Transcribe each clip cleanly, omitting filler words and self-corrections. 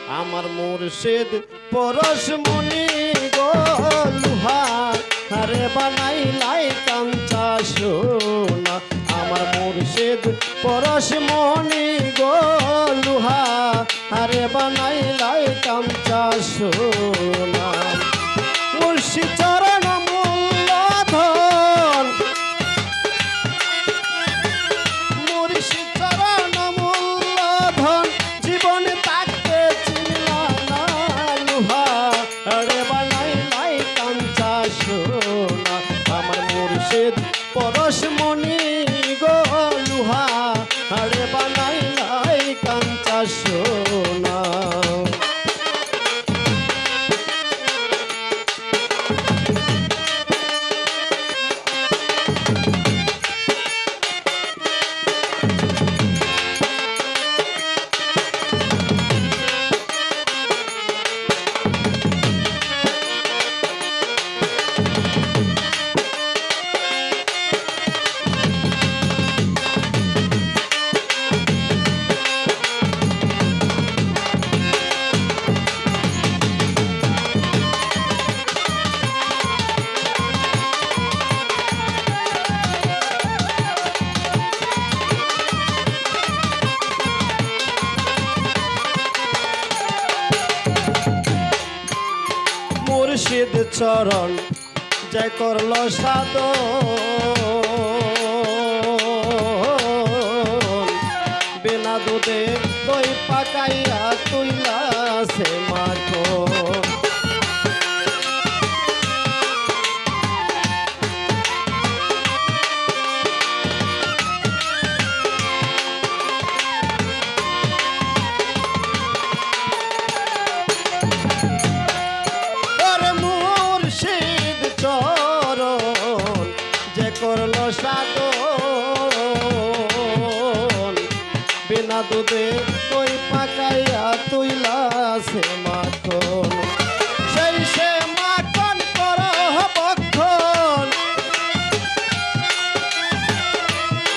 আমার মুর্শিদ পরশমণি গো লুহা আরে বানাইলাই কাঞ্চা সোনা। আমার মুর্শিদ পরশমণি গো লুহা আরে বানাইলাই কাঞ্চা সোনা। মুর্শিদ চরণ মূলধন, মুর্শিদ চরণ মূলধন, জীবন তাকে চিনলা না লুহা আরে বানাইলাই কাঞ্চা সোনা। আমার মুর্শিদ পরশমণি গো লুহা আরে বানাইলাই কাঞ্চা সোনা। মুর্শিদ চরণ যে করল সাধন, বিনা দুধে দই পাকাইয়া তুইলা সে মাখন। করল সাধন, বিনা দুধে দই পাকাইয়া তুইলা সে মাখন। সেই সে মাখন কর বক্ষণ,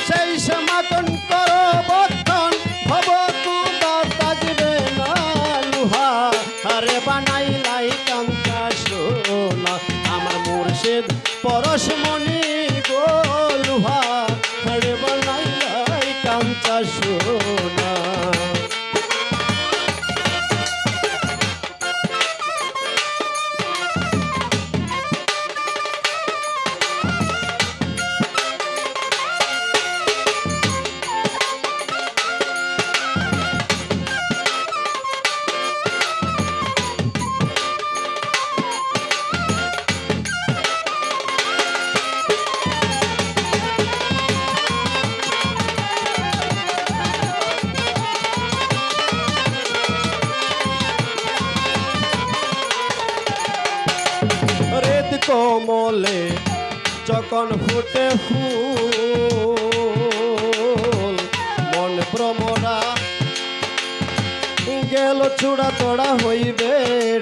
সেই সে মাখন কর বক্ষণ, ভব কুদা তাজবে না লুহা আরে বানাইলাই কাঞ্চা সোনা। আমার মুর্শিদ পরশমণি গো লুহা আরে বানাইলাই কাঞ্চা সোনা। কোমলে যখন ফুটে ফুল, মন ভ্রমরা গেল চূড়া তোড়া হইবে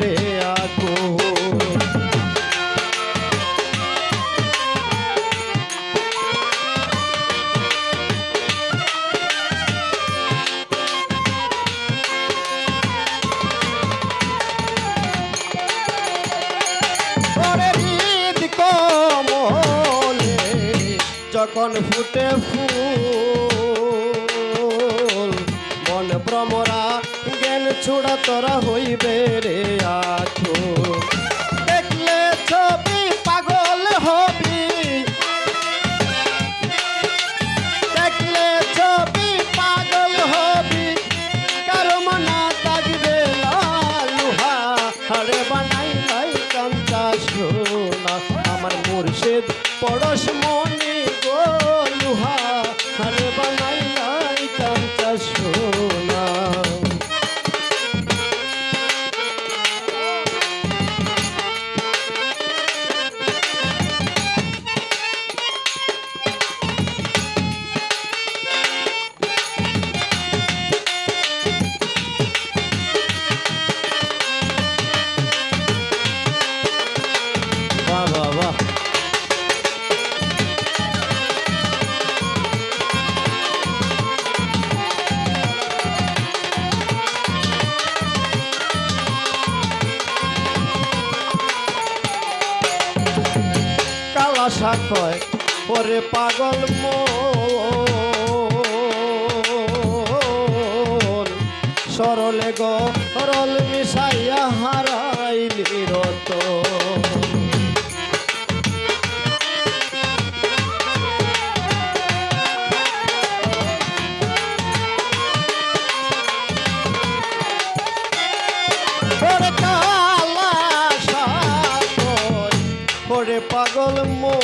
রে আকুল। যখন ফুটে ফুল, মন ভ্রমরা জ্ঞান ছুড়া তোরা হইবে রে আকুল। দেখলে ছবি পাগল হবি, দেখলে ছবি পাগল হবি, কারো মনা থাকবে না লুহা আরে বানাইলাই কাঞ্চা সোনা। আমার মুর্শিদ পরশমণি গো লুহা আরে বানাইলাই কাঞ্চা সোনা। বাহ বাহ বাহ। আশা কয় ওরে পাগল মন সরলে গরল মিশাইয়া হারাইলি রতন। ওরে পাগল মন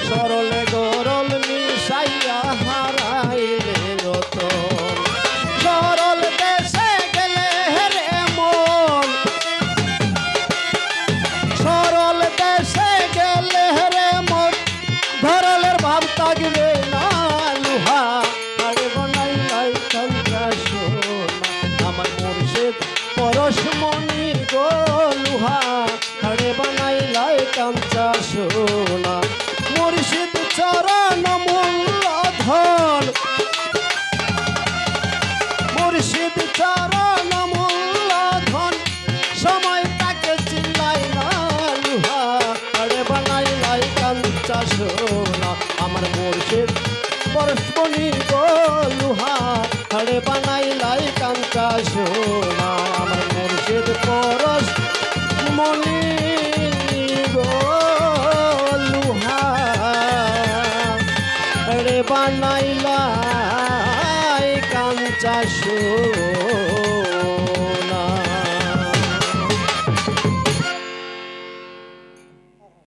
সরলে গরল মিশাইয়া হারাইলে রতন। সরল দেশে গেলে রে মন সরল দেশে গেলে রে মন ধরলের ভাব থাকবে না লুহা আরে বানাইলাই কান্তা সোনা আমার মুর্শিদ পরশমণি গো লুহা আরে বানাইলাই কাঞ্চা সোনা। মুর্শিদ চরণ মূলধন মুর্শিদ চরণ মূলধন সময় তাকে চিল্লাই না লুহা আরে বানাইলাই কাঞ্চা সোনা আমার মুর্শিদ পরশমণি গো লুহা আরে বানাইলাই কাঞ্চা সোনা আমার মুর্শিদ পরশমণি গো লুহা আরে বানাইলা